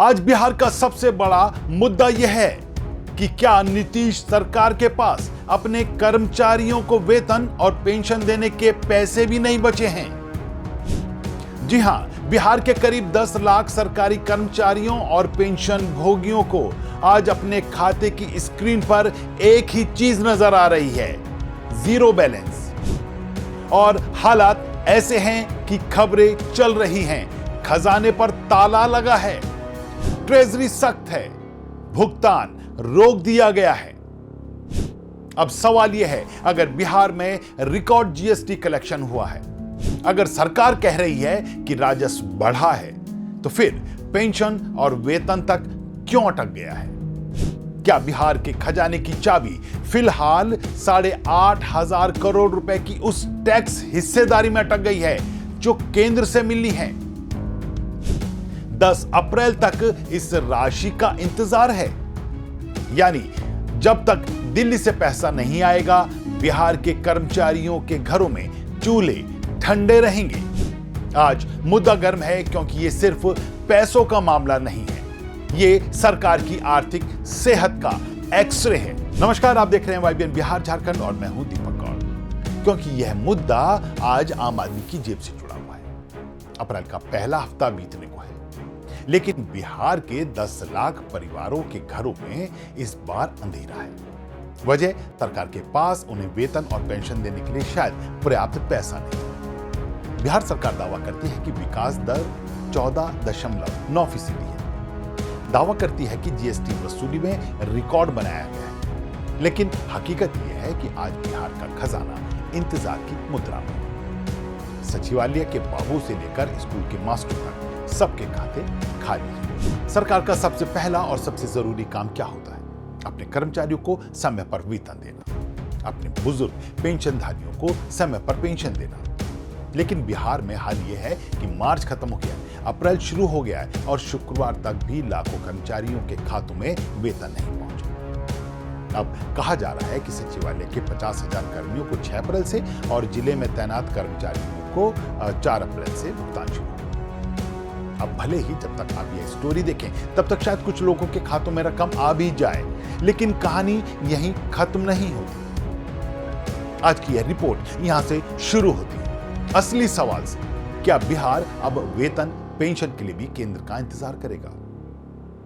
आज बिहार का सबसे बड़ा मुद्दा यह है कि क्या नीतीश सरकार के पास अपने कर्मचारियों को वेतन और पेंशन देने के पैसे भी नहीं बचे हैं। जी हां, बिहार के करीब 10 लाख सरकारी कर्मचारियों और पेंशन भोगियों को आज अपने खाते की स्क्रीन पर एक ही चीज नजर आ रही है, जीरो बैलेंस। और हालात ऐसे हैं कि खबरें चल रही हैं, खजाने पर ताला लगा है, ट्रेजरी सख्त है, भुगतान रोक दिया गया है। अब सवाल यह है, अगर बिहार में रिकॉर्ड जीएसटी कलेक्शन हुआ है, अगर सरकार कह रही है कि राजस्व बढ़ा है, तो फिर पेंशन और वेतन तक क्यों अटक गया है? क्या बिहार के खजाने की चाबी फिलहाल 8,500 करोड़ रुपए की उस टैक्स हिस्सेदारी में अटक गई है जो केंद्र से मिलनी है? 10 अप्रैल तक इस राशि का इंतजार है, यानी जब तक दिल्ली से पैसा नहीं आएगा, बिहार के कर्मचारियों के घरों में चूल्हे ठंडे रहेंगे। आज मुद्दा गर्म है क्योंकि यह सिर्फ पैसों का मामला नहीं है, यह सरकार की आर्थिक सेहत का एक्सरे है। नमस्कार, आप देख रहे हैं YBN बिहार झारखंड और मैं हूं दीपक कौर। क्योंकि यह मुद्दा आज आम आदमी की जेब से जुड़ा हुआ है। अप्रैल का पहला हफ्ता बीतने को है, लेकिन बिहार के 10 लाख परिवारों के घरों में इस बार अंधेरा है। वजह, सरकार के पास उन्हें वेतन और पेंशन देने के लिए शायद पर्याप्त पैसा नहीं। बिहार सरकार दावा करती है कि विकास दर 14.9% है। दावा करती है कि जीएसटी वसूली में रिकॉर्ड बनाया गया है, लेकिन हकीकत यह है कि आज बिहार का खजाना इंतजार की मुद्रा में। सचिवालय के बाबू से लेकर स्कूल के मास्टर तक सबके खाते खाली हैं। सरकार का सबसे पहला और सबसे जरूरी काम क्या होता है? अपने कर्मचारियों को समय पर वेतन देना, अपने बुजुर्ग पेंशनधारियों को समय पर पेंशन देना। लेकिन बिहार में हाल यह है कि मार्च खत्म हो गया, अप्रैल शुरू हो गया है और शुक्रवार तक भी लाखों कर्मचारियों के खातों में वेतन नहीं पहुंचा। अब कहा जा रहा है कि सचिवालय के 50,000 कर्मियों को 6 अप्रैल से और जिले में तैनात कर्मचारियों को 4 अप्रैल से भुगतान शुरू। अब भले ही जब तक आप यह स्टोरी देखें तब तक शायद कुछ लोगों के खातों में रकम आ भी जाए, लेकिन कहानी यहीं खत्म नहीं होती। आज की यह रिपोर्ट यहां से शुरू होती है, असली सवाल से। क्या बिहार अब वेतन पेंशन के लिए भी केंद्र का इंतजार करेगा?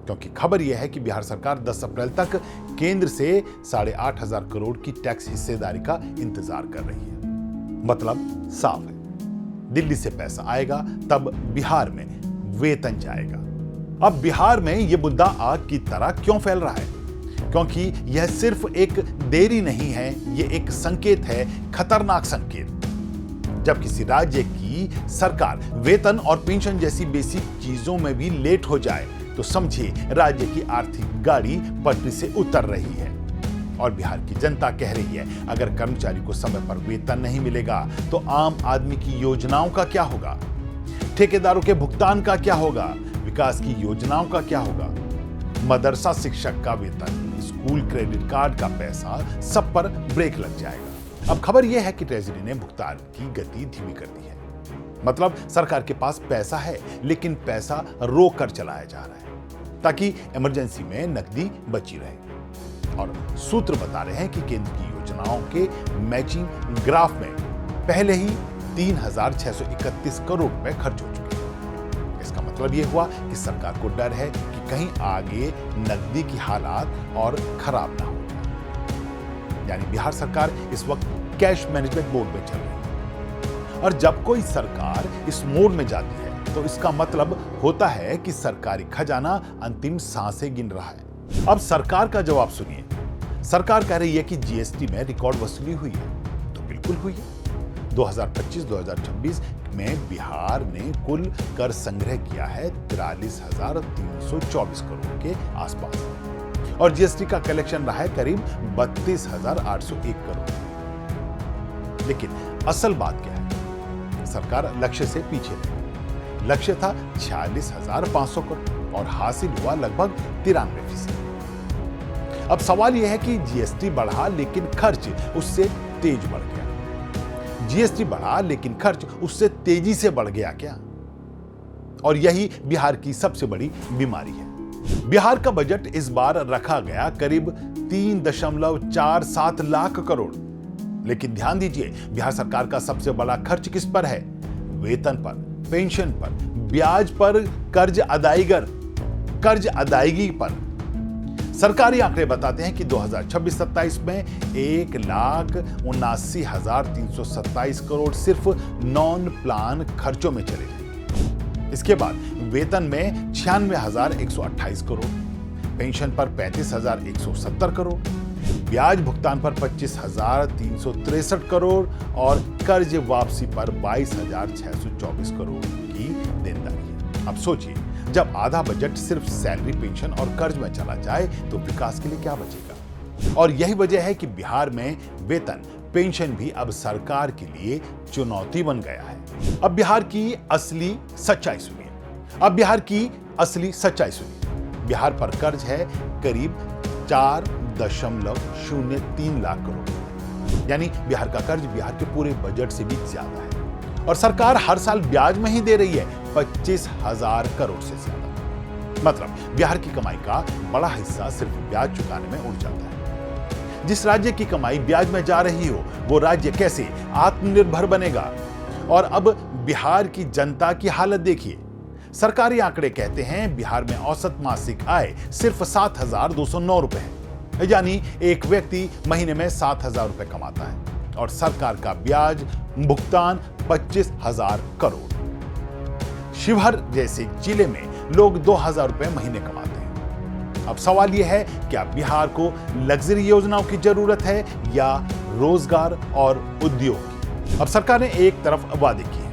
क्योंकि खबर यह है कि बिहार सरकार 10 अप्रैल तक केंद्र से 8,500 करोड़ की टैक्स हिस्सेदारी का इंतजार कर रही है। मतलब साफ है, दिल्ली से पैसा आएगा तब बिहार में वेतन जाएगा। अब बिहार में यह मुद्दा आग की तरह क्यों फैल रहा है? क्योंकि यह सिर्फ एक देरी नहीं है, यह एक संकेत है, खतरनाक संकेत। जब किसी राज्य की सरकार वेतन और पेंशन जैसी बेसिक चीजों में भी लेट हो जाए, तो समझिए राज्य की आर्थिक गाड़ी पटरी से उतर रही है। और बिहार की जनता कह रही है, अगर कर्मचारी को समय पर वेतन नहीं मिलेगा तो आम आदमी की योजनाओं का क्या होगा? ठेकेदारों के भुगतान का क्या होगा? विकास की योजनाओं का क्या होगा? मदरसा शिक्षक का वेतन, स्कूल क्रेडिट कार्ड का पैसा, सब पर ब्रेक लग जाएगा। अब खबर यह है कि ट्रेजरी ने भुगतान की गति धीमी कर दी है। मतलब सरकार के पास पैसा है, लेकिन पैसा रोक कर चलाया जा रहा है ताकि इमरजेंसी में नकदी बची रहे। और सूत्र बता रहे हैं कि केंद्र की योजनाओं के मैचिंग ग्राफ में पहले ही 3,631 करोड़ रुपए खर्च हो चुके हैं। इसका मतलब यह हुआ कि सरकार को डर है कि कहीं आगे नकदी की हालात और खराब ना हो जाए। यानी बिहार सरकार इस वक्त कैश मैनेजमेंट मोड में चल रही है। और जब कोई सरकार इस मोड में जाती है तो इसका मतलब होता है कि सरकारी खजाना अंतिम सांसें गिन रहा है। अब सरकार का जवाब सुनिए। सरकार कह रही है कि जीएसटी में रिकॉर्ड वसूली हुई है, तो बिल्कुल हुई है। 2025-2026 में बिहार ने कुल कर संग्रह किया है 43,324 करोड़ के आसपास और जीएसटी का कलेक्शन रहा है करीब 32,801 करोड़। लेकिन असल बात क्या है? सरकार लक्ष्य से पीछे रही। लक्ष्य था 46,500 करोड़ और हासिल हुआ लगभग 93%। अब सवाल यह है कि जीएसटी बढ़ा लेकिन खर्च उससे तेज बढ़ गया। जीएसटी बढ़ा लेकिन खर्च उससे तेजी से बढ़ गया क्या? और यही बिहार की सबसे बड़ी बीमारी है। बिहार का बजट इस बार रखा गया करीब 3.47 लाख करोड़। लेकिन ध्यान दीजिए, बिहार सरकार का सबसे बड़ा खर्च किस पर है? वेतन पर, पेंशन पर, ब्याज पर, कर्ज अदायगी पर। सरकारी आंकड़े बताते हैं कि 2026-27 में 1,79,327 करोड़ सिर्फ नॉन प्लान खर्चों में चले गए। इसके बाद वेतन में 96,128 करोड़, पेंशन पर 35,170 करोड़, ब्याज भुगतान पर 25,363 करोड़ और कर्ज वापसी पर 22,624 करोड़ की देनदारी है। अब सोचिए, जब आधा बजट सिर्फ सैलरी, पेंशन और कर्ज में चला जाए तो विकास के लिए क्या बचेगा? और यही वजह है कि बिहार में वेतन, पेंशन भी अब सरकार के लिए चुनौती बन गया है। अब बिहार की असली सच्चाई सुनिए। बिहार पर कर्ज है करीब 4.03 लाख करोड़, यानी बिहार का कर्ज बिहार के पूरे बजट से भी ज्यादा है। और सरकार हर साल ब्याज में ही दे रही है 25,000 करोड़ से ज्यादा। मतलब बिहार की कमाई का बड़ा हिस्सा सिर्फ ब्याज चुकाने में उड़ जाता है। जिस राज्य की कमाई ब्याज में जा रही हो, वो राज्य कैसे आत्मनिर्भर बनेगा? और अब बिहार की जनता की हालत देखिए। सरकारी आंकड़े कहते हैं बिहार में औसत मासिक आय सिर्फ 7,209 रुपए है, यानी एक व्यक्ति महीने में 7,000 रुपए कमाता है और सरकार का ब्याज भुगतान 25,000 करोड़। शिवहर जैसे जिले में लोग 2,000 रुपए महीने कमाते हैं। अब सवाल यह है, क्या बिहार को लग्जरी योजनाओं की जरूरत है या रोजगार और उद्योग की? अब सरकार ने एक तरफ वादे किए,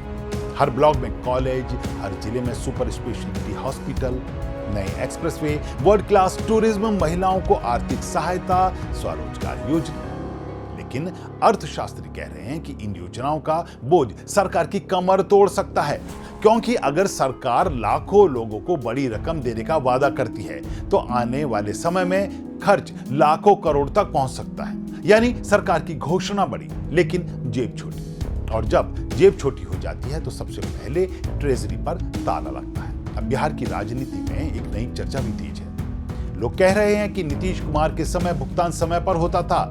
हर ब्लॉक में कॉलेज, हर जिले में सुपर स्पेशलिटी हॉस्पिटल, नए एक्सप्रेसवे, वर्ल्ड क्लास टूरिज्म, महिलाओं को आर्थिक सहायता, स्वरोजगार योजना। लेकिन अर्थशास्त्री कह रहे हैं कि इन योजनाओं का बोझ सरकार की कमर तोड़ सकता है, क्योंकि अगर सरकार लाखों लोगों को बड़ी रकम देने का वादा करती है तो आने वाले समय में खर्च लाखों करोड़ तक पहुंच सकता है। यानी सरकार की घोषणा बड़ी लेकिन जेब छोटी, और जब जेब छोटी हो जाती है तो सबसे पहले ट्रेजरी पर ताला लगता है। अब बिहार की राजनीति में एक नई चर्चा भी तेज है। लोग कह रहे हैं कि नीतीश कुमार के समय भुगतान समय पर होता था,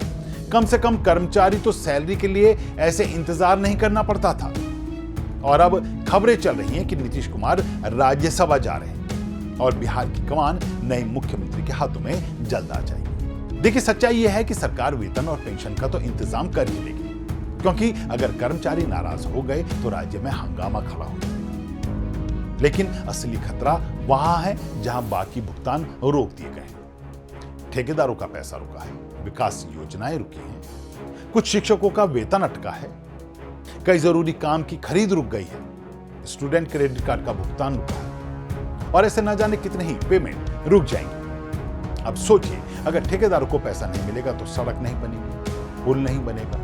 कम से कम कर्मचारी तो सैलरी के लिए ऐसे इंतजार नहीं करना पड़ता था। और अब खबरें चल रही हैं कि नीतीश कुमार राज्यसभा जा रहे हैं और बिहार की कमान नए मुख्यमंत्री के हाथों में जल्द आ जाएगी। देखिए, सच्चाई यह है कि सरकार वेतन और पेंशन का तो इंतजाम कर ही लेगी, क्योंकि अगर कर्मचारी नाराज हो गए तो राज्य में हंगामा खड़ा हो जाएगा। लेकिन असली खतरा वहां है जहां बाकी भुगतान रोक दिए गए। ठेकेदारों का पैसा रुका है, विकास योजनाएं रुकी हैं, कुछ शिक्षकों का वेतन अटका है, कई जरूरी काम की खरीद रुक गई है, स्टूडेंट क्रेडिट कार्ड का भुगतान रुका है और ऐसे न जाने कितने ही पेमेंट रुक जाएंगे। अब सोचिए, अगर ठेकेदारों को पैसा नहीं मिलेगा तो सड़क नहीं बनेगी, पुल नहीं बनेगा,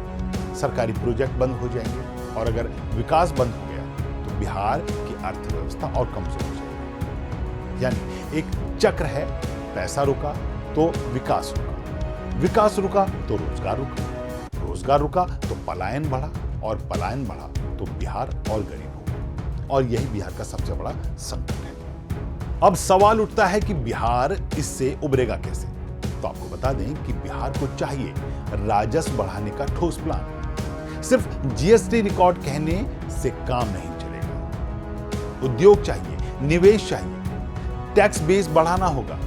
सरकारी प्रोजेक्ट बंद हो जाएंगे और अगर विकास बंद हो गया तो बिहार की अर्थव्यवस्था और कमजोर हो जाएगी। यानी एक चक्र है, पैसा रुका तो विकास रुका, विकास रुका तो रोजगार रुका, रोजगार रुका तो पलायन बढ़ा और पलायन बढ़ा तो बिहार और गरीब हो। और यही बिहार का सबसे बड़ा संकट है। अब सवाल उठता है कि बिहार इससे उबरेगा कैसे? तो आपको बता दें कि बिहार को चाहिए राजस्व बढ़ाने का ठोस प्लान। सिर्फ जीएसटी रिकॉर्ड कहने से काम नहीं चलेगा। उद्योग चाहिए, निवेश चाहिए, टैक्स बेस बढ़ाना होगा,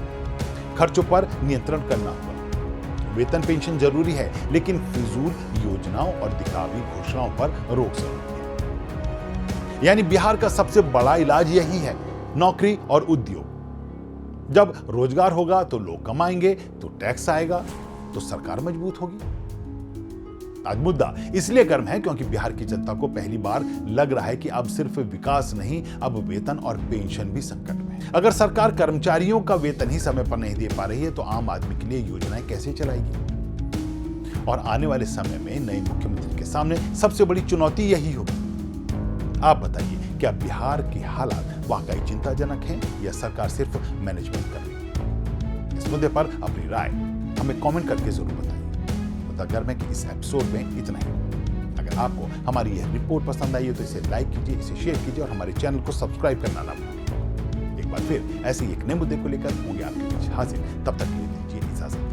खर्चों पर नियंत्रण करना होगा। वेतन पेंशन जरूरी है, लेकिन फिजूल योजनाओं और दिखावी घोषणाओं पर रोक जरूरी है। यानी बिहार का सबसे बड़ा इलाज यही है, नौकरी और उद्योग। जब रोजगार होगा तो लोग कमाएंगे, तो टैक्स आएगा, तो सरकार मजबूत होगी। आज मुद्दा इसलिए गर्म है क्योंकि बिहार की जनता को पहली बार लग रहा है कि अब सिर्फ विकास नहीं, अब वेतन और पेंशन भी संकट में है। अगर सरकार कर्मचारियों का वेतन ही समय पर नहीं दे पा रही है तो आम आदमी के लिए योजनाएं कैसे चलाएगी? और आने वाले समय में नए मुख्यमंत्री के सामने सबसे बड़ी चुनौती यही होगी। आप बताइए, क्या बिहार की हालात वाकई चिंताजनक हैं या सरकार सिर्फ मैनेजमेंट कर रही है? इस मुद्दे पर अपनी राय हमें कमेंट करके जरूर बताइए। गर्म है कि इस एपिसोड में इतना ही। अगर आपको हमारी यह रिपोर्ट पसंद आई है तो इसे लाइक कीजिए, इसे शेयर कीजिए और हमारे चैनल को सब्सक्राइब करना ना भूलिए। एक बार फिर ऐसे ही एक नए मुद्दे को लेकर होंगे आपके बीच हाजिर। तब तक के लिए दीजिए इजाजत।